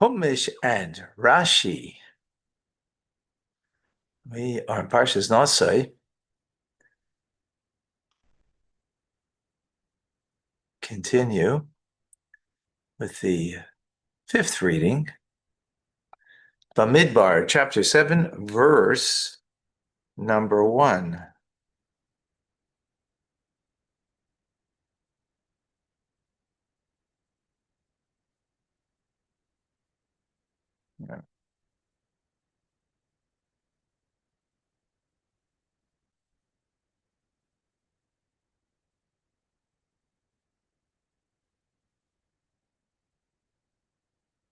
Chumash and Rashi. We are in Parshas Naso. Continue with the fifth reading. Bamidbar, chapter 7, verse number 1.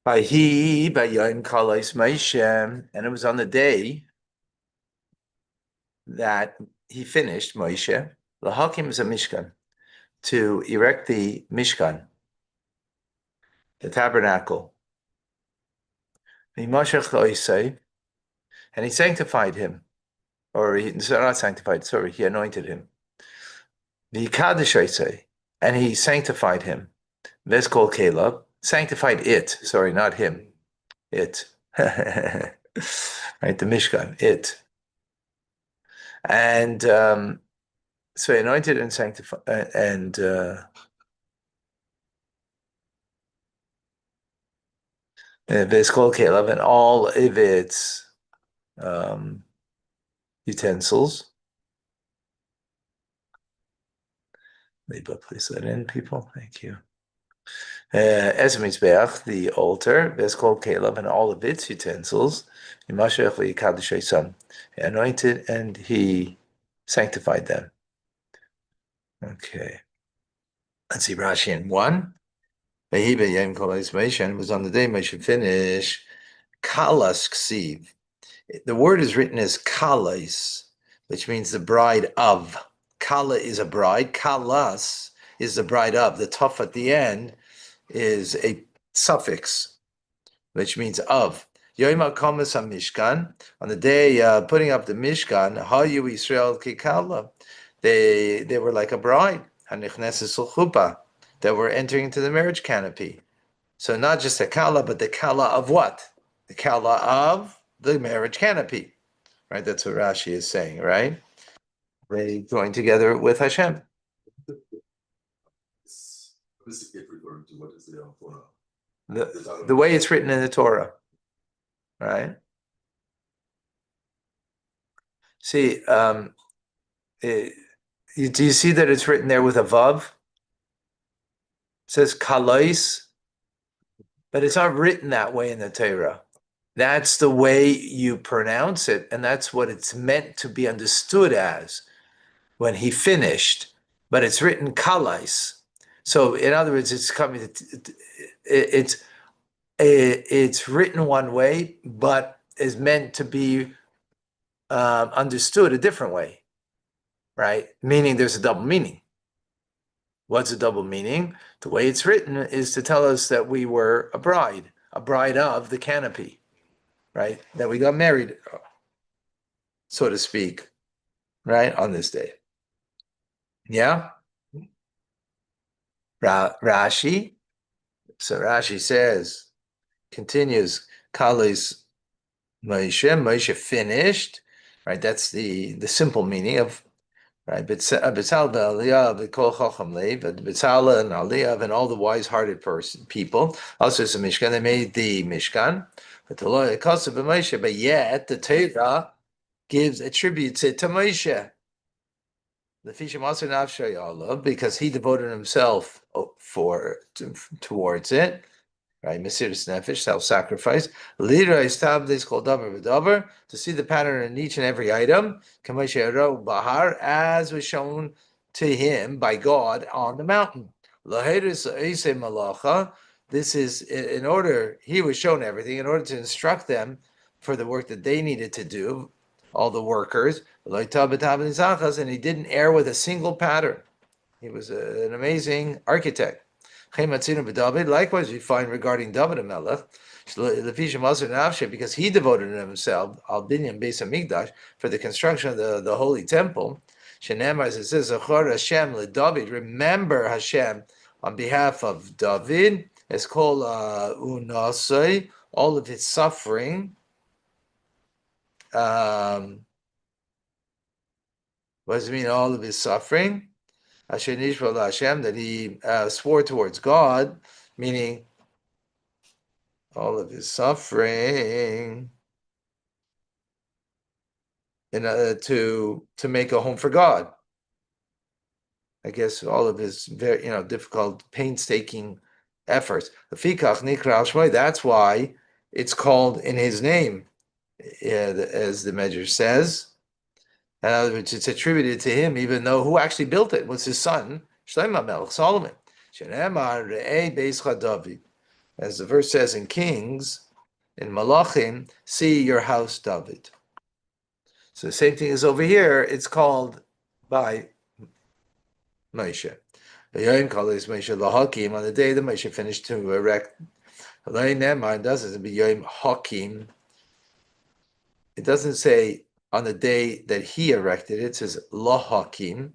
Vayhi Bayom Kalais Moshe, and it was on the day that he finished Moshe, Lahakim is a Mishkan, to erect the Mishkan, the tabernacle. And he sanctified him, or he not sanctified, sorry, he anointed him. The Kaddish and he sanctified him. Veskol Caleb sanctified it. Sorry, not him. It. Right, the Mishkan. It. And so he anointed and sanctified, and Veskol Caleb and all of its utensils. Maybe I'll place that in, people. Thank you. Es Mizbeach, the altar, Veskol Caleb, and all of its utensils, he anointed and he sanctified them. Okay. Let's see, Rashi in 1. It was on the day Moshe finished. Kalas Ksiv. The word is written as Kalas, which means the bride of. Kala is a bride. Kalas is the bride of. The tuf at the end is a suffix, which means of. Yom HaKomas HaMishkan, on the day putting up the Mishkan, Hayu Yisrael Kikala, they were like a bride, Hanichneses Chuppah, that were entering into the marriage canopy. So not just the Kala, but the Kala of what? The Kala of the marriage canopy, right? That's what Rashi is saying, right? They join together with Hashem. This is referring to what is there on Torah. The way it's written in the Torah, right? See, do you see that it's written there with a vav? It says kalais, but it's not written that way in the Torah. That's the way you pronounce it, and that's what it's meant to be understood as when he finished. But it's written kalais. So, in other words, it's coming. It's written one way, but is meant to be understood a different way, right? Meaning there's a double meaning. What's a double meaning? The way it's written is to tell us that we were a bride of the canopy, right? That we got married, so to speak, right, on this day. Yeah? Rashi. So Rashi says, continues, Kalis Moshe finished, right? That's the simple meaning of, right? Bitzal Aliyah, B'kol Chacham Lev, Bitzal and Aliyah, and all the wise-hearted people. Also, it's a Mishkan. They made the Mishkan, but yet the Torah attributes it to Moshe. Because he devoted himself towards it, right? Mesiras nefesh, self-sacrifice. Leader established called davar v'davar, to see the pattern in each and every item. Bahar, as was shown to him by God on the mountain. This is in order, he was shown everything in order to instruct them for the work that they needed to do, all the workers. And he didn't err with a single pattern. He was an amazing architect. Likewise, we find regarding David Melech, because he devoted himself al binyan beis hamikdash for the construction of the holy temple. As it says, Hashem David, remember Hashem on behalf of David, It's called Naso, all of his suffering. What does it mean, all of his suffering? Asher nishbal Hashem, that he swore towards God, meaning all of his suffering in to make a home for God. I guess all of his very difficult, painstaking efforts. That's why it's called in his name, as the Medrash says. In other words, it's attributed to him, even though who actually built it was his son, Shlomo Melech Solomon. As the verse says in Kings, in Malachim, see your house, David. So the same thing as over here, it's called by Moshe. On the day that Moshe finished to erect, it doesn't say on the day that he erected it, it says Lahakim.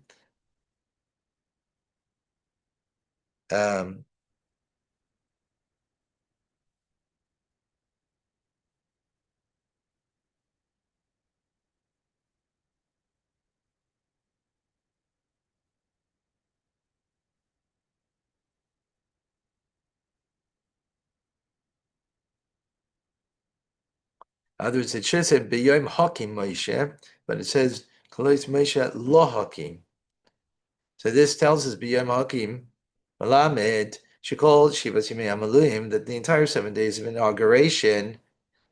In other words, it should say B'yom Hakim Moshe, but it says Kolos Moshe Lo Hakim. So this tells us B'yom Hakim Malamed Shekol Shivas Yimei Amaluim, that the entire 7 days of inauguration,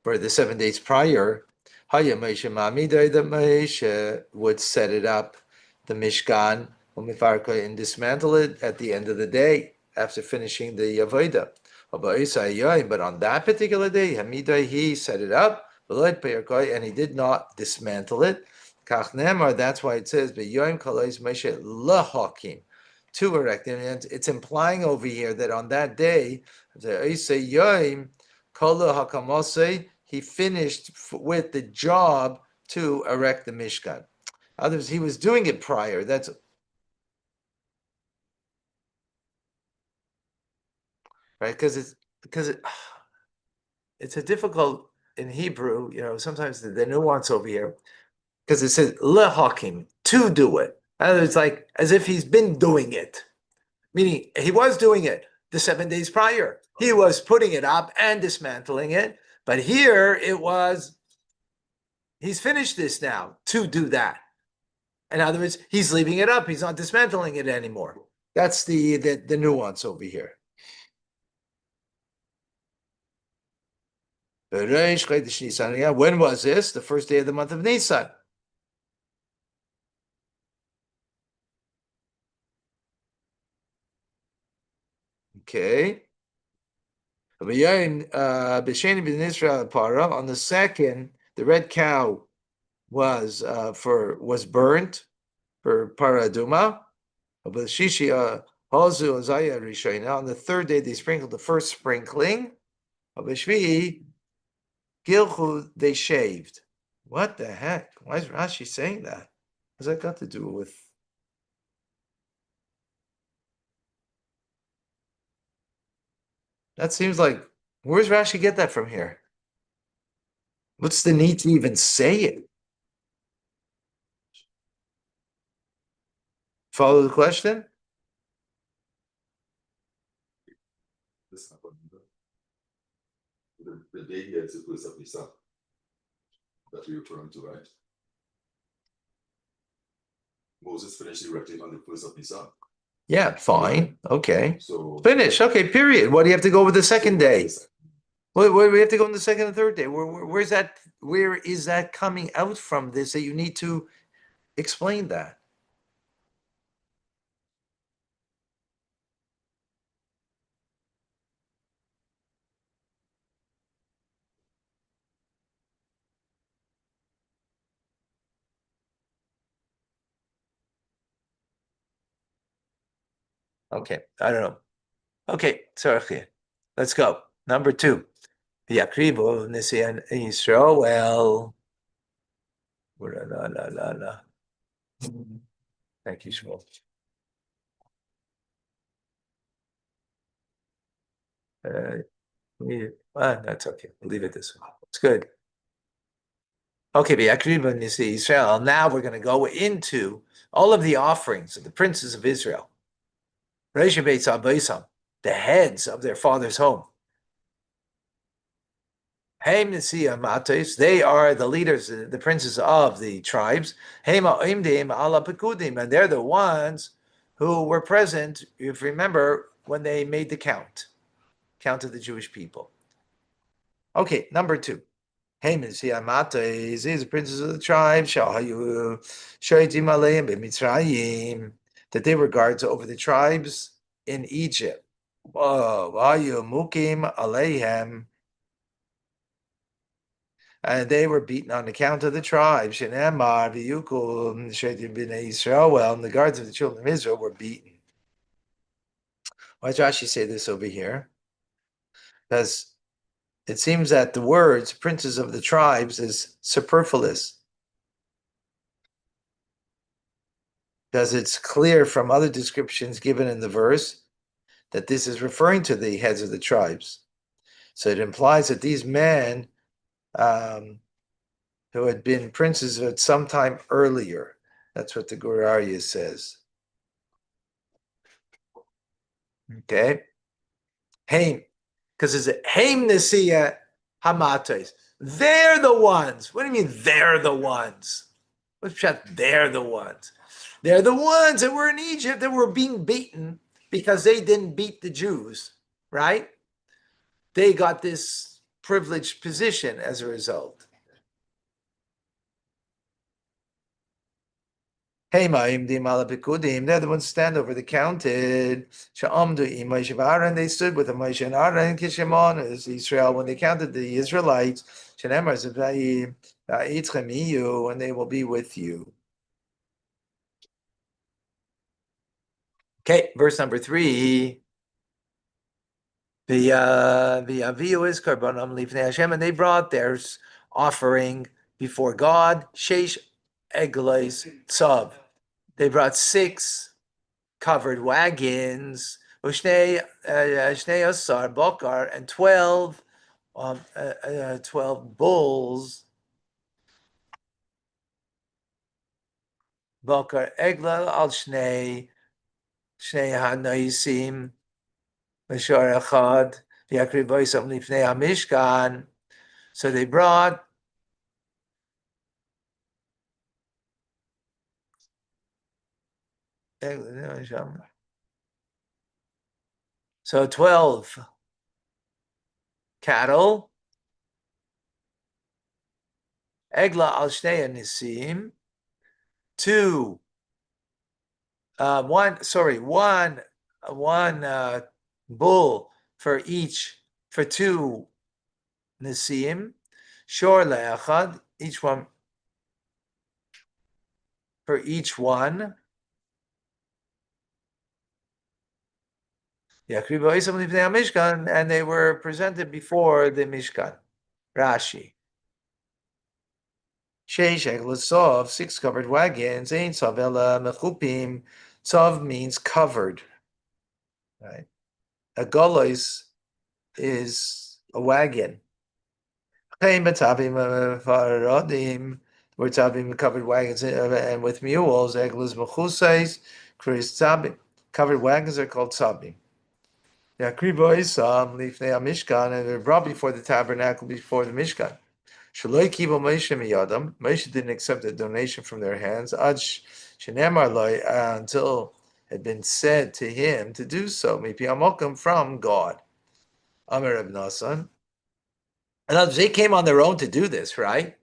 for the 7 days prior, Haya Moshe Mamidai, that Moshe would set it up, the Mishkan, and dismantle it at the end of the day after finishing the Avodah. But on that particular day, Hamidai, he set it up, and he did not dismantle it. That's why it says, to erect it. And it's implying over here that on that day, he finished with the job to erect the Mishkan. Others, he was doing it prior. That's right, because it's a difficult in Hebrew. Sometimes the nuance over here, because it says lehakim, to do it. It's like as if he's been doing it, meaning he was doing it the 7 days prior. He was putting it up and dismantling it, but here it was. He's finished this now to do that. In other words, he's leaving it up. He's not dismantling it anymore. That's the nuance over here. When was this? The first day of the month of Nisan. Okay. On the second, the red cow was burnt for Paraduma. On the third day, they sprinkled the first sprinkling. Gilchu, they shaved. What the heck? Why is Rashi saying that? What's that got to do with? That seems like, where's Rashi get that from here? What's the need to even say it? Follow the question? The day he had the first of Nisan that we're referring to, right? Moses finished erecting on the first of Nisan. Yeah, fine. Okay. So Finish. Okay, period. What do you have to go with the second day? Where we have to go on the second and third day? Where's that? Where is that coming out from this that you need to explain that? Okay, I don't know. Okay, sorry. Let's go. Number 2. Yakribo Nisian Israel. Well, thank you, Shmuel. That's okay. We'll leave it this way. It's good. Okay, B'Yakriban Nisi Israel. Now we're going to go into all of the offerings of the princes of Israel. Reish Beit Abayisam, the heads of their father's home. Haim Nisiya Mates, they are the leaders, the princes of the tribes. Haim Imdim Ala Pekudim, and they're the ones who were present, if you remember, when they made the count of the Jewish people. Okay, number 2. Haim Nisiya Mates, these are princes of the tribes, Shahayu Shaitim Aleim B'Mitzrayim, that they were guards over the tribes in Egypt. Vayu Mukim Aleihem, and they were beaten on account of the tribes. Shenemar v'yukul shetim b'nei Yisrael. Well, and the guards of the children of Israel were beaten. Why does Rashi say this over here? Because it seems that the words "princes of the tribes" is superfluous. Because it's clear from other descriptions given in the verse that this is referring to the heads of the tribes. So it implies that these men who had been princes at some time earlier. That's what the Gur Aryeh says. Okay. Haim. Because it's a Haim Nesiya Hamates. They're the ones. What do you mean they're the ones? What's that? They're the ones. They're the ones that were in Egypt that were being beaten because they didn't beat the Jews, right? They got this privileged position as a result. Hey, they're the ones who stand over the counted. And they stood with the Moshe and Aaron and Kishimon as Israel when they counted the Israelites. And they will be with you. Okay, verse number 3. The Aviyu is Karbonam Lifnei Hashem, and they brought their offering before God. Sheish Eglois Tzav. They brought 6 covered wagons, Ushnei Asar Bokar, and 12 bulls. Bokar Egla al Shnei Hanaisim Mishar Echad Yakrivoisam Lifnei HaMishkan. So they brought so 12 cattle, Egla al Shnei Nisim, 2 one bull for 2 nisim, shor le'achad, each one for each one. And they were presented before the Mishkan. Rashi. Sheish Eglasov, 6 covered wagons. Ein Savela Mechupim. Tzav means covered. Right. A golos is a wagon. We're talking covered wagons and with mules. Eglas mechusais, Chris tzabim. Covered wagons are called tzabim. Yakribois lifnei Mishkan, and they're brought before the tabernacle, before the Mishkan. Shaloi kibo Moshe miyadam. Moshe didn't accept a donation from their hands. Shenemar loy, until it had been said to him to do so. Mipi amokim, from God. Amar Reb Nasan. And they came on their own to do this, right?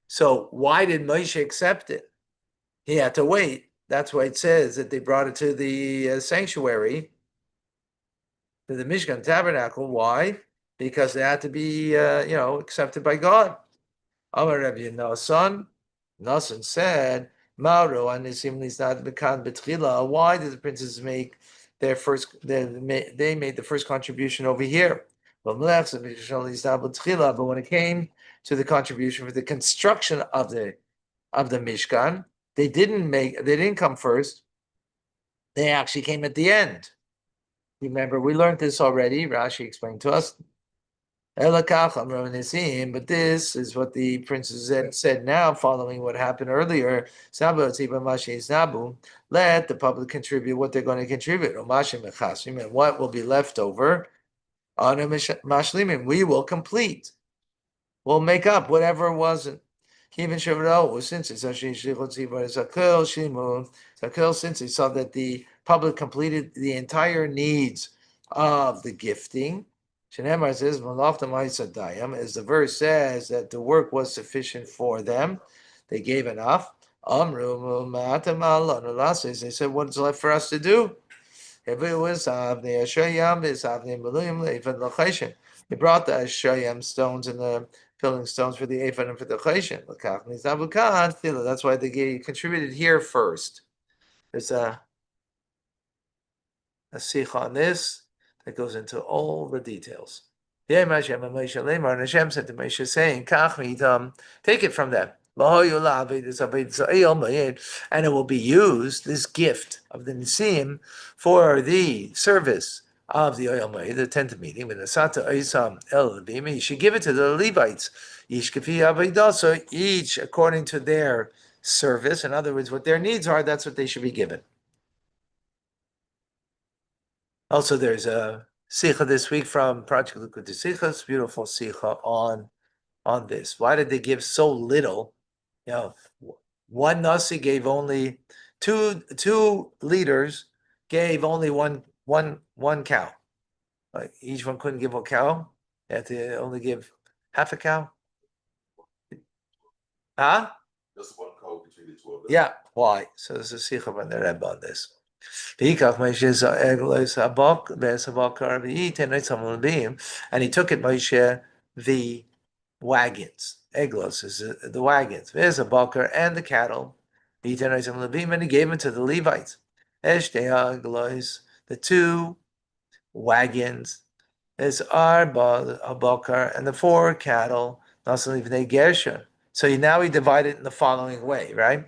So why did Moshe accept it? He had to wait. That's why it says that they brought it to the sanctuary, to the Mishkan tabernacle. Why? Because they had to be, accepted by God. Amar Rabbi Nasan. Nasan said, Mauro and not bekan betchila. Why did the princes make their first? They made the first contribution over here. But when it came to the contribution for the construction of the Mishkan, they didn't come first. They actually came at the end. Remember, we learned this already. Rashi explained to us. But this is what the princes said now, following what happened earlier. Let the public contribute what they're going to contribute. And what will be left over? We will complete. We'll make up whatever wasn't. Since he saw that the public completed the entire needs of the gifting, Shenemar says, as the verse says that the work was sufficient for them, they gave enough. They said, what's left for us to do? He brought the Ashayam stones and the filling stones for the ephod and for the chesed. That's why they contributed here first. There's a sikh on this that goes into all the details. And Hashem said to Moshe, saying, take it from them. And it will be used, this gift of the Nisim, for the service of the Oyel Moed, the tent of meeting. You should give it to the Levites, so each according to their service. In other words, what their needs are, that's what they should be given. Also, there's a sikha this week from Project Likud Sichas, beautiful sikha on this. Why did they give so little? One Nasi gave only two leaders gave only one cow. Like each one couldn't give a cow. They had to only give half a cow. Huh? Just one cow between the two of them. Yeah. Why? So there's a sikha on the Rebbe on this. And he took it, Moshe, the wagons. Eglos is the wagons. There's a bakar and the cattle. And he gave them to the Levites. The two wagons. There's a bakar and the 4 cattle. So now he divided it in the following way, right?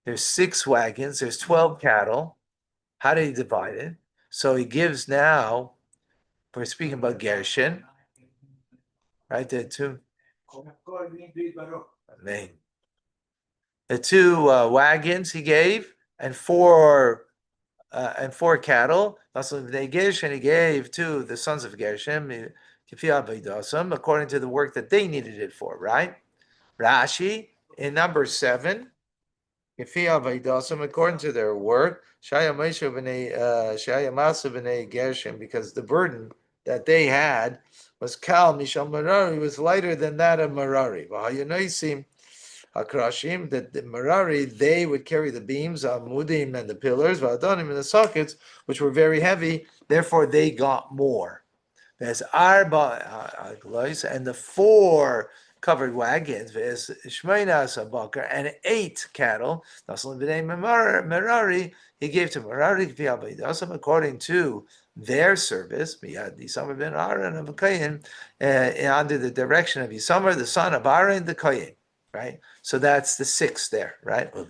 There's 6 wagons, there's 12 cattle. How did he divide it? So he gives now, we're speaking about Gershon, right? The two wagons he gave, and 4 cattle. Also, Gershon he gave to the sons of Gershon, according to the work that they needed it for, right? Rashi in number 7. According to their work, because the burden that they had was Kal Mishal Merari, was lighter than that of Merari. That the Merari, they would carry the beams, Mudim and the pillars, Vadanim and the sockets, which were very heavy, therefore they got more. There's Arba Aglois, and the 4 covered wagons, there's Shmeinas Abakar, and 8 cattle. Merari, he gave to Merari according to their service, under the direction of Yisamar, the son of Aaron, the Kohen, right? So that's the 6 there, right? And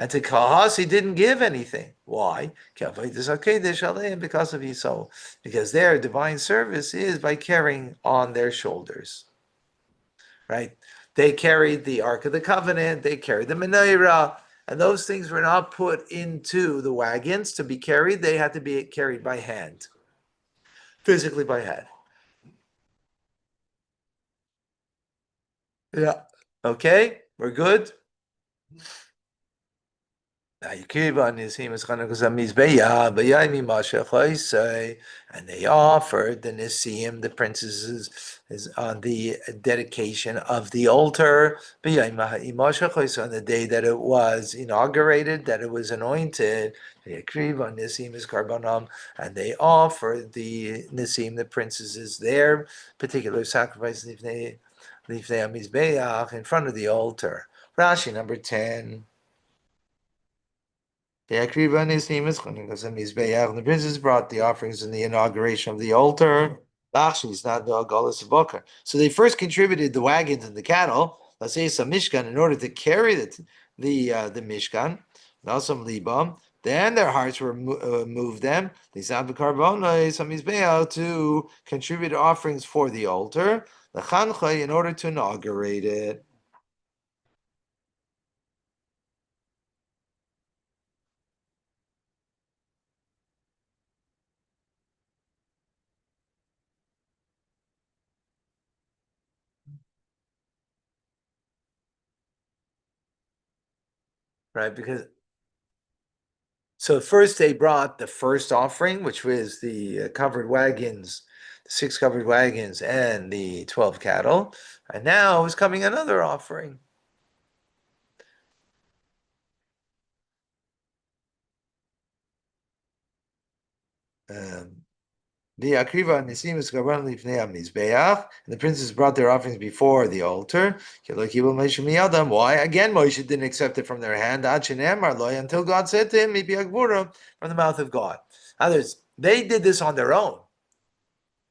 to Kahas, he didn't give anything. Why? Because of Yisrael. Because their divine service is by carrying on their shoulders. Right? They carried the Ark of the Covenant, they carried the Menorah, and those things were not put into the wagons to be carried. They had to be carried by hand, physically by hand. Yeah. Okay, we're good. And they offered the Nisim, the princesses, is on the dedication of the altar. On the day that it was inaugurated, that it was anointed, and they offered the Nisim, the princesses, their particular sacrifice in front of the altar. Rashi number 10. The princes brought the offerings in the inauguration of the altar. So they first contributed the wagons and the cattle, let's say some Mishkan, in order to carry the Mishkan, now some Libam, Then their hearts were moved them to contribute offerings for the altar, in order to inaugurate it. Right, because so first they brought the first offering, which was the covered wagons, the 6 covered wagons, and the 12 cattle. And now is coming another offering. The Akriva and the princes brought their offerings before the altar. Why? Again, Moshe didn't accept it from their hand until God said to him, from the mouth of God. Others, they did this on their own.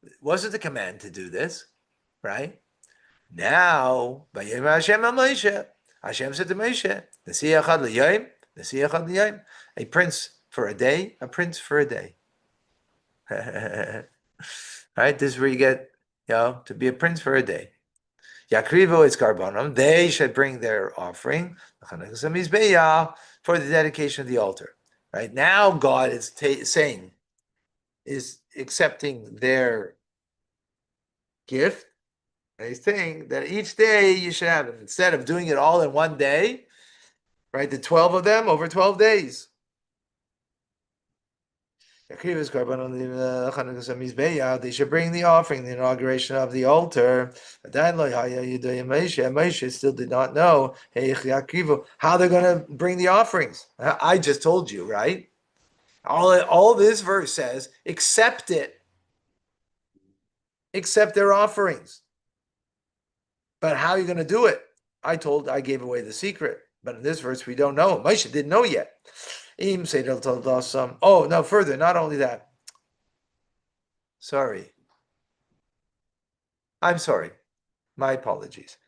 It wasn't a command to do this, right? Now, Hashem said to Moshe, a prince for a day, a prince for a day. Right? This is where you get, to be a prince for a day. Yakrivo is carbonum. They should bring their offering for the dedication of the altar. Right now, God is saying, is accepting their gift. And he's saying that each day you should have it instead of doing it all in one day. Right, the 12 of them over 12 days. They should bring the offering, the inauguration of the altar. Moshe still did not know how they're going to bring the offerings. I just told you, right? All this verse says, accept it. Accept their offerings. But how are you going to do it? I gave away the secret. But in this verse, we don't know. Moshe didn't know yet. Oh, no, further, not only that. Sorry. I'm sorry. My apologies.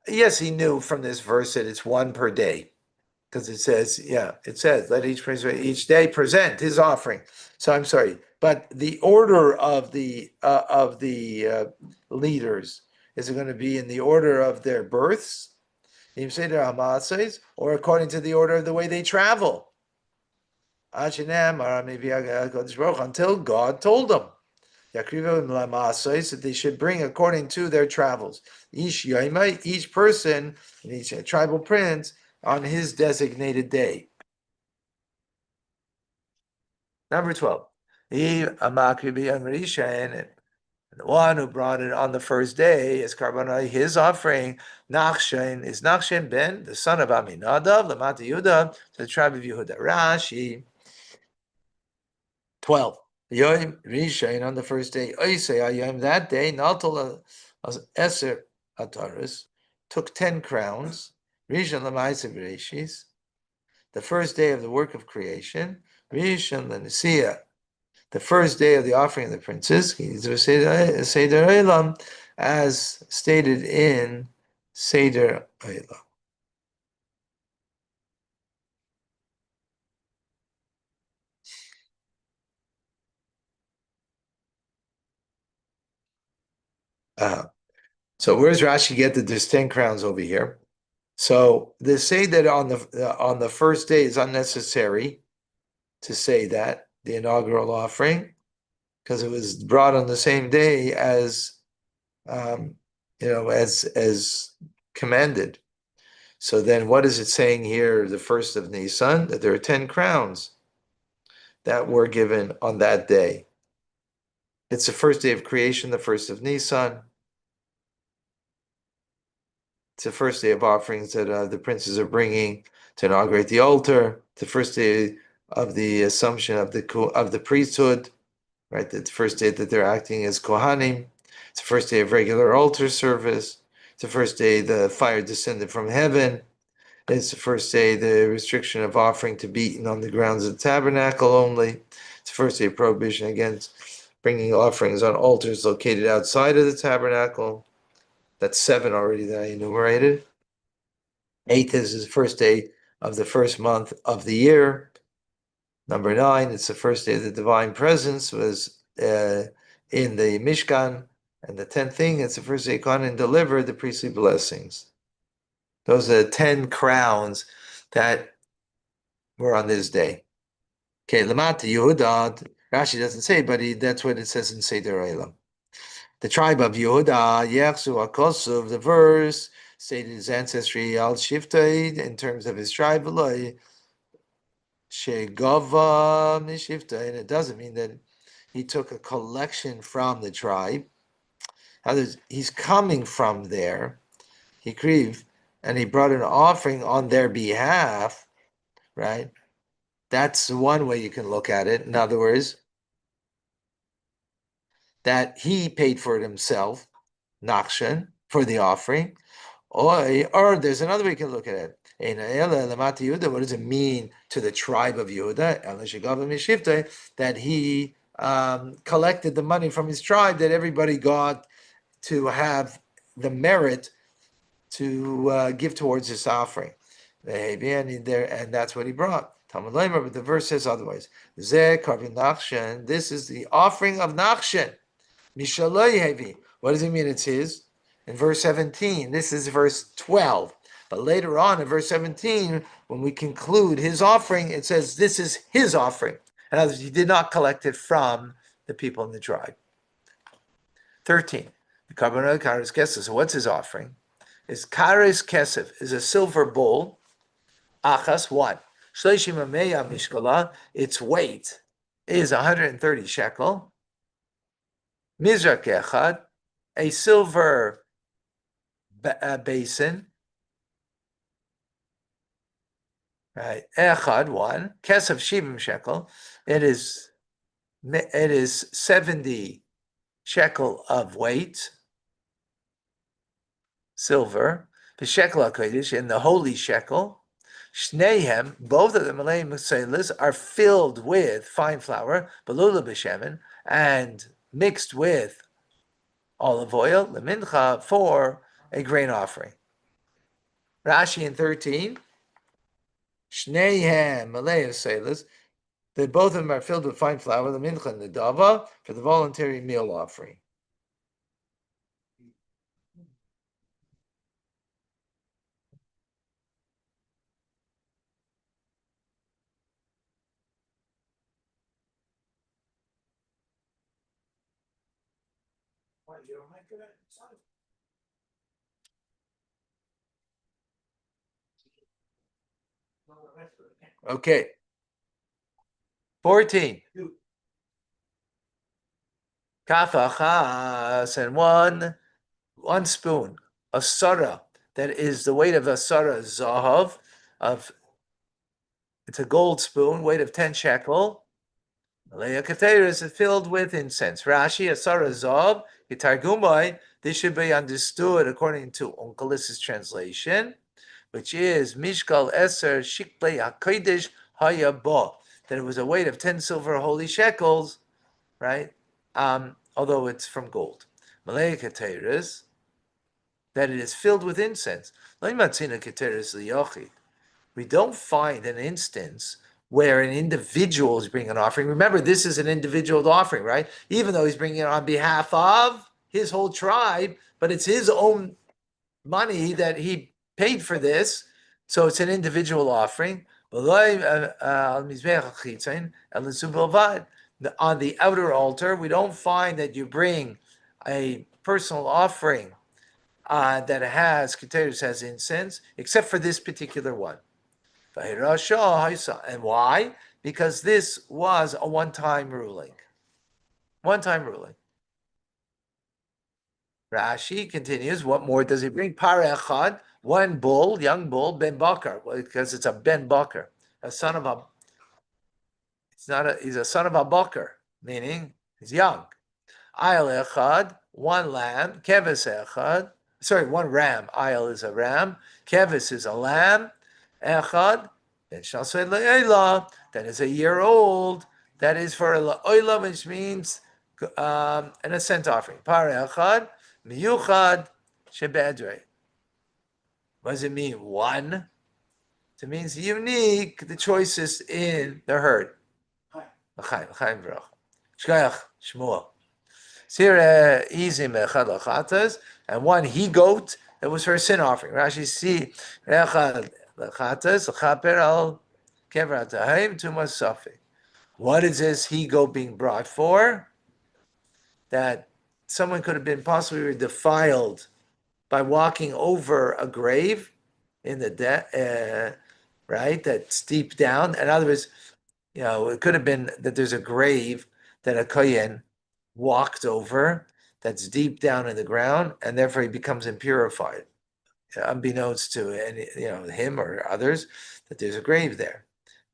Yes, he knew from this verse that it's one per day. Because it says, let each day present his offering. So I'm sorry. But the order of the leaders, is it going to be in the order of their births? Or according to the order of the way they travel? Until God told them. That they should bring according to their travels. Each person, and each tribal prince, on his designated day. Number 12. The one who brought it on the first day is Karbonai, his offering. Nachshen is Nachshen ben, the son of Aminadav, Lamata Yehuda, to the tribe of Yehuda. Rashi. 12. Yom Rishon on the first day. Oisei that day, Natal Eser Ataris took 10 crowns. Rishon Lamaisa Bereshis, the first day of the work of creation. Rishon Lanisia, the first day of the offering of the princes. Seder Elam, as stated in Seder Elam. So where's Rashi get that there's 10 crowns over here? So they say that on the first day is unnecessary to say that the inaugural offering, because it was brought on the same day as as commanded. So then what is it saying here, the first of Nisan, that there are 10 crowns that were given on that day? It's the first day of creation, the first of Nisan. It's the first day of offerings that the princes are bringing to inaugurate the altar. It's the first day of the assumption of the priesthood, right? It's the first day that they're acting as Kohanim. It's the first day of regular altar service. It's the first day the fire descended from heaven. It's the first day the restriction of offering to be eaten on the grounds of the tabernacle only. It's the first day of prohibition against bringing offerings on altars located outside of the tabernacle. That's 7 already that I enumerated. 8th is the first day of the first month of the year. Number 9, it's the first day the divine presence was in the Mishkan. And the 10th thing, it's the first day Kohanim delivered the priestly blessings. Those are the 10 crowns that were on this day. Okay, Lamata Yehuda, Rashi doesn't say, but that's what it says in Seder Elam. The tribe of Yehuda, Yechsu Akosov, the verse stated his ancestry al Shiftay in terms of his tribe, Shegava Mishifta, and it doesn't mean that he took a collection from the tribe. He's coming from there. He grieved, and he brought an offering on their behalf, right? That's one way you can look at it. In other words, that he paid for it himself, Nachshon, for the offering. Or there's another way you can look at it. What does it mean to the tribe of Yehuda? That he collected the money from his tribe, that everybody got to have the merit to give towards this offering. And that's what he brought. But the verse says otherwise. This is the offering of Nachshon. What does it mean it's his? In verse 17, this is verse 12. But later on in verse 17, when we conclude his offering, it says this is his offering. In other words, he did not collect it from the people in the tribe. 13. The Karbanot Kares Kesef. So what's his offering? Is Kares Kesef is a silver bowl. Achas, one. Shleishim Ameya Mishkala, its weight is 130 shekel. Mizrak Echad, a silver basin. Right, Echad, one. Kesef Shivim shekel. It is 70 shekel of weight. Silver. The shekel HaKodesh, in the holy shekel. Shneihem, both of the Malay Muselas are filled with fine flour, Belula B'Shemen, and mixed with olive oil, Lemincha, for a grain offering. Rashi in 13, Shneihem, Malay Muselas, that both of them are filled with fine flour, Lemincha and the Dava, for the voluntary meal offering. Okay. 14. Kafachas, and one spoon, a sarah, that is the weight of a sarah zahav, it's a gold spoon, weight of 10 shekel. Malaya Kater is filled with incense. Rashi, a sarah zahav, Gitargumai, this should be understood according to Onkelis's translation, which is Mishkal Eser Shikle HaKodesh Hayabo, that it was a weight of 10 silver holy shekels, right? Although it's from gold. Malaya Kateris, that it is filled with incense. We don't find an instance where an individual is bringing an offering. Remember, this is an individual offering, right? Even though he's bringing it on behalf of his whole tribe, but it's his own money that he paid for this, so it's an individual offering. On the outer altar, we don't find that you bring a personal offering that has incense, except for this particular one. And why? Because this was a one-time ruling. One-time ruling. Rashi continues, what more does he bring? Parechad, one bull, young bull, Ben Bakar, because it's a Ben Bakar, a son of a, he's a son of a Bakar, meaning he's young. Ayal Echad, one lamb, Keves Echad, one ram. Ayal is a ram, Keves is a lamb, Echad, Ben Shalsei Le'ela, that is a year old, that is for Le'ela, which means an ascent offering. Parechad, Miyuchad Shebedre. What does it mean? One. It means unique, the choicest in the herd. Chaim Baruch. Shkoyach Shmuel. Sira izim echad lachatas, and one he goat that was her sin offering. Rashi see echad lachatas lachaper al kever atahim tumas safik. What is this he goat being brought for? That someone could have been possibly defiled by walking over a grave in the right, that's deep down. In other words, it could have been that there's a grave that a kohen walked over that's deep down in the ground, and therefore he becomes impurified, unbeknownst to him or others, that there's a grave there,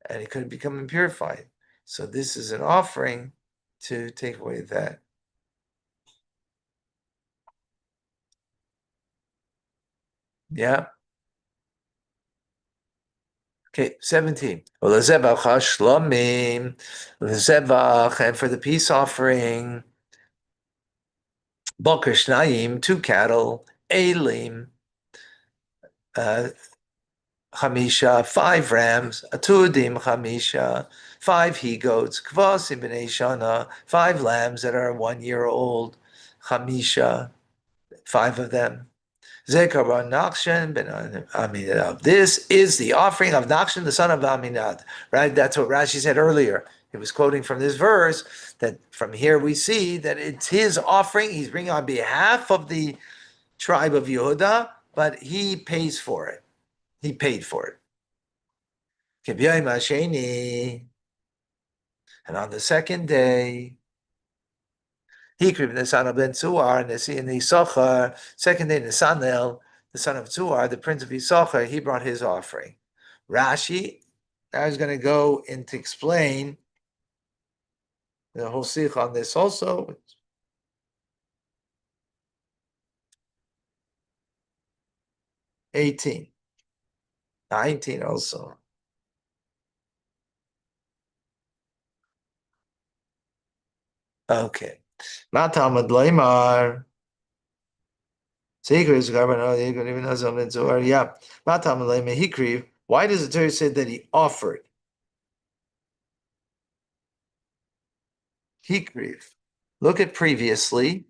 and he could become impurified. So this is an offering to take away that. Yeah. Okay, 17. And for the peace offering, Boker Shnayim, 2 cattle, Elim, Chamisha, 5 rams, Atudim Chamisha, 5 he-goats, Kvasim B'nei Shana, 5 lambs that are 1 year old, Chamisha, 5 of them. Zekar Nakshan ben Aminad. This is the offering of Nakshan, the son of Aminad. Right? That's what Rashi said earlier. He was quoting from this verse that from here we see that it's his offering. He's bringing on behalf of the tribe of Yehuda, but he pays for it. He paid for it. And on the second day, Hikriv the son of Ben Tzuar, and the Yisachar, second day Nisanel, the son of Tzuar, the prince of Yisachar, he brought his offering. Rashi, now he's going to go in to explain the whole sikh on this also. 18, 19 also. Okay. Matamad Laimar. Yeah. Why does the Torah say that he offered? Hikriv. Look at previously.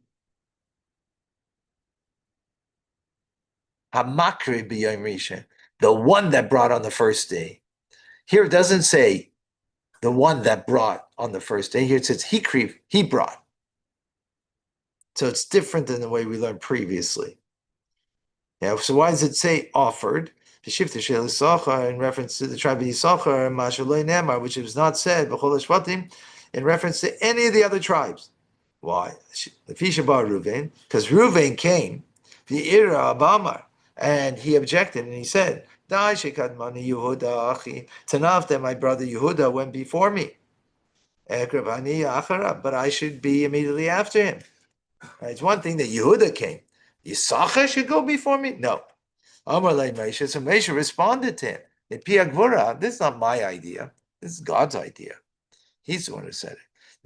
Hamakri b'yom rishon, the one that brought on the first day. Here it doesn't say the one that brought on the first day. Here it says Hikriv, he brought. So it's different than the way we learned previously. Yeah, so why does it say offered? In reference to the tribe of Yisachar, which was not said in reference to any of the other tribes. Why? Because Reuven came, the Ira Abamar, and he objected and he said, it's enough that my brother Yehuda went before me, but I should be immediately after him. It's one thing that Yehuda came. Yisachar should go before me? No. Amar le Moshe, so Moshe responded to him, this is not my idea. This is God's idea. He's the one who said it.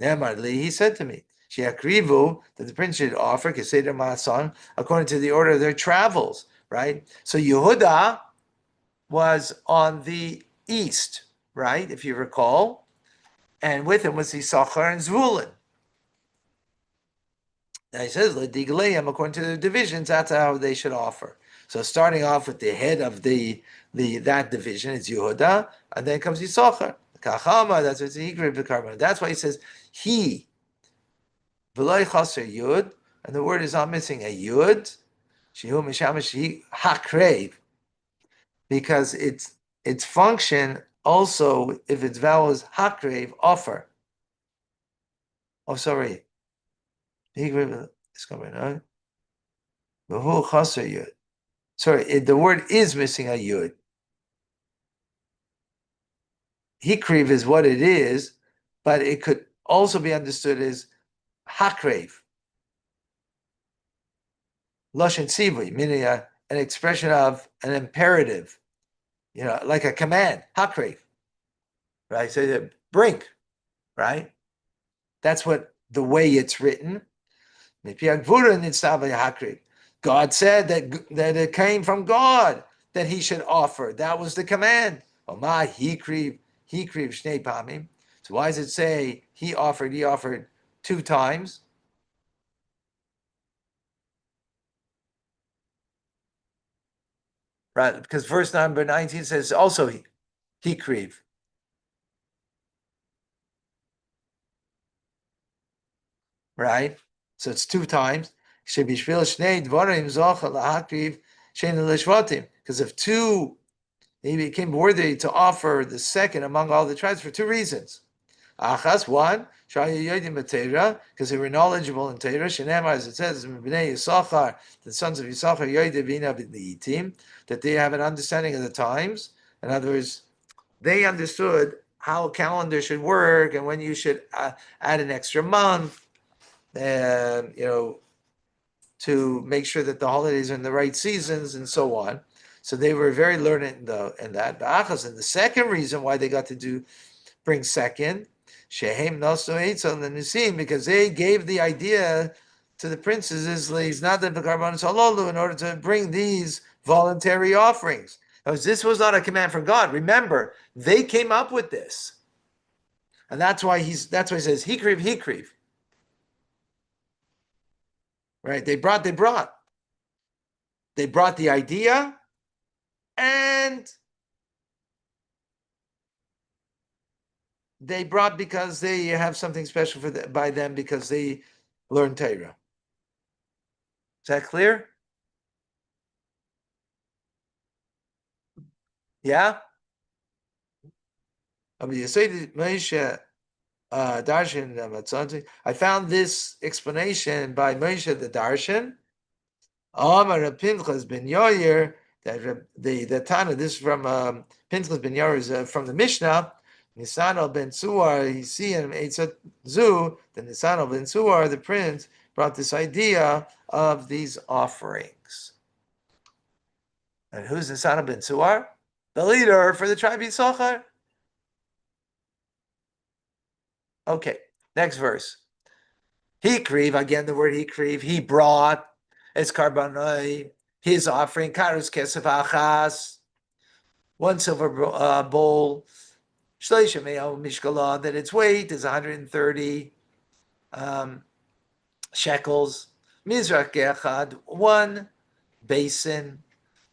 Ne'amar li, he said to me, Sheakrivu, that the prince should offer Keseder Masan according to the order of their travels, right? So Yehuda was on the east, right, if you recall, and with him was Yisachar and Zvulun. Now he says, according to the divisions, that's how they should offer. So starting off with the head of that division is Yehuda, and then comes Yisachar. Kachama, that's what he. That's why he says he. V'loy chaser yud, and the word is not missing a yud. Shehu mishamash hakrev, because its function also, if its vowel is hakrev, offer. Oh, sorry. It's coming out. V'hu chaser yud. Sorry, the word is missing a yud. Hikriv is what it is, but it could also be understood as hakrev. Lashon tzivui, meaning an expression of an imperative, like a command, hakrev, right? So bring, right? That's what the way it's written. God said that it came from God that he should offer. That was the command. So why does it say he offered 2 times? Right, because verse number 19 says also he creave. Right? So it's 2 times. Because if 2, he became worthy to offer the second among all the tribes for 2 reasons. Achas, one, because they were knowledgeable in Torah. Shenemar, as it says, Bnei Yisachar, the sons of Yisachar, that they have an understanding of the times. In other words, they understood how a calendar should work and when you should add an extra month, to make sure that the holidays are in the right seasons and so on. So they were very learned in that. And the second reason why they got to bring second, Shehem Naso Eitzon the Nisim, because they gave the idea to the princes not the Karbanos Halolu in order to bring these voluntary offerings. This was not a command from God. Remember, they came up with this. And that's why he says Hikriv. Right? They brought the idea, and they brought because they have something special by them because they learned Torah. Is that clear? Yeah? Darshan. I found this explanation by Moshe the Darshan. Amar Pinchas ben Yair, that the Tana, this is from Pinchas ben Yair, is from the Mishnah. Nisan ben Suar, he see him Eitzat Zu, the Nisan ben Suar, the prince, brought this idea of these offerings. And who's Nisan ben Suar? The leader for the tribe Yisachar. Okay, next verse. He kriv, again the word he kriv, he brought his karbanoi, his offering, karus kesef achas, 1 silver bowl, shleisha me'al mishkala, that its weight is 130 shekels, mizrach echad, 1 basin,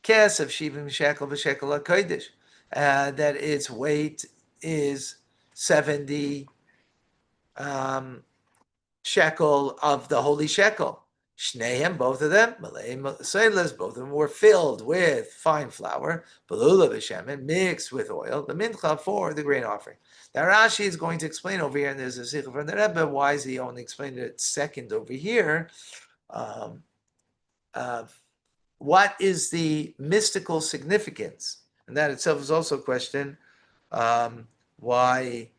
kesef shivim shekel v'shekel hakodesh, that its weight is 70 shekel of the holy shekel. Shneim, both of them, both of them were filled with fine flour, belula v'shemen, mixed with oil, the mincha for the grain offering. Now Rashi is going to explain over here, and there's a sikha from the Rebbe, why is he only explaining it second over here? What is the mystical significance? And that itself is also a question. Why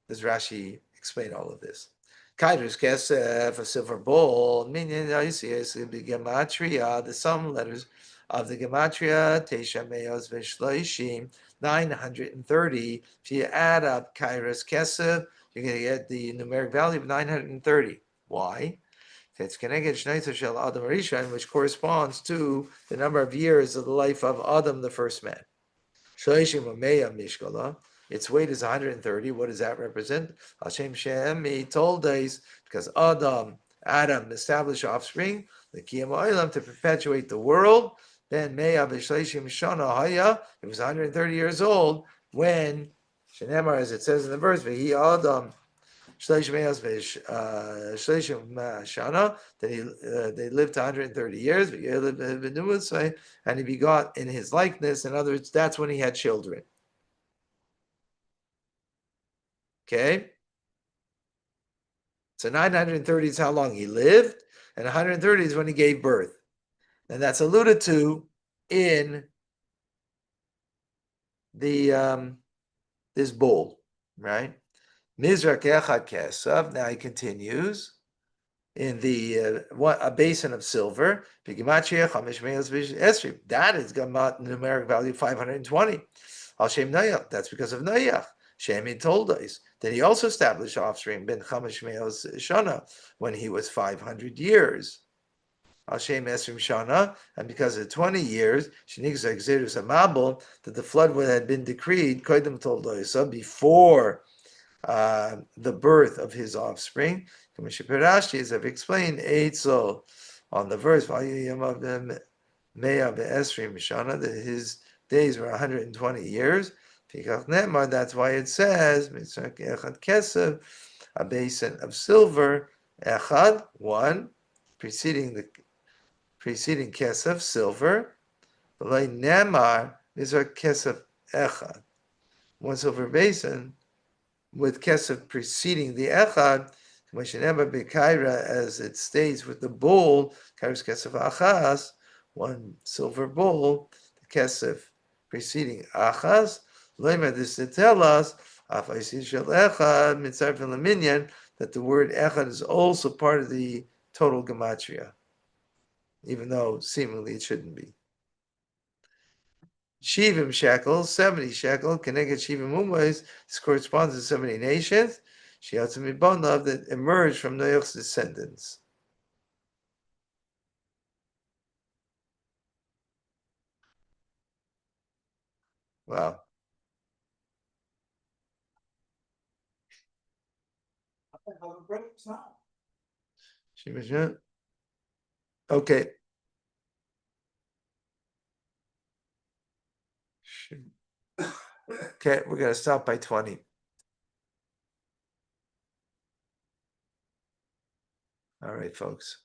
does Rashi explain all of this? Kaidrus Kesef, a silver bowl, Minyan Isis, the Gematria, the sum letters of the Gematria, Tesha Meos Vishloishim, 930. If you add up Kaidrus Kesef, you're going to get the numeric value of 930. Why? It's Keneged Shneitzer Shel Adam Rishon, which corresponds to the number of years of the life of Adam, the first man. Shloishim Umeya Mishkala. Its weight is 130. What does that represent? Hashem Shem, he told us, because Adam established offspring, the Kiyam Oilam, to perpetuate the world. Then Meya B'Shleishim Shana Haya, it was 130 years old when Shenemar, as it says in the verse, V'hi Adam Shleishim Shana, that they lived 130 years, and he begot in his likeness. In other words, that's when he had children. Okay? So 930 is how long he lived, and 130 is when he gave birth. And that's alluded to in the this bowl, right? Mizrak Echad Kesav, now he continues, in the a basin of silver. That is got numeric value 520. Al Shem Noach, that's because of Noach. Shemi told us that he also established offspring ben Chamish Meos Shana when he was 500 years. Al Shem Esrim Shana, and because of 20 years, Shenigza Exerus Amabel, that the flood had been decreed, Kodim told us before the birth of his offspring. As I've explained, Eitzel on the verse, that his days were 120 years. That's why it says, a basin of silver, echad, one, preceding kesef, silver, nemar, mizrak kesef echad, one silver basin, with kesef preceding the echad, as it states with the bowl, kairos kesef achas, one silver bowl, the kesef preceding achas. This to tell us that the word echad is also part of the total gematria, even though seemingly it shouldn't be. Shivim shekels, 70 shekel, connected Shivim umayos. This corresponds to 70 nations. Shiatzim that emerged from Noach's descendants. Wow. Okay. Okay, we're going to stop by 20. All right, folks.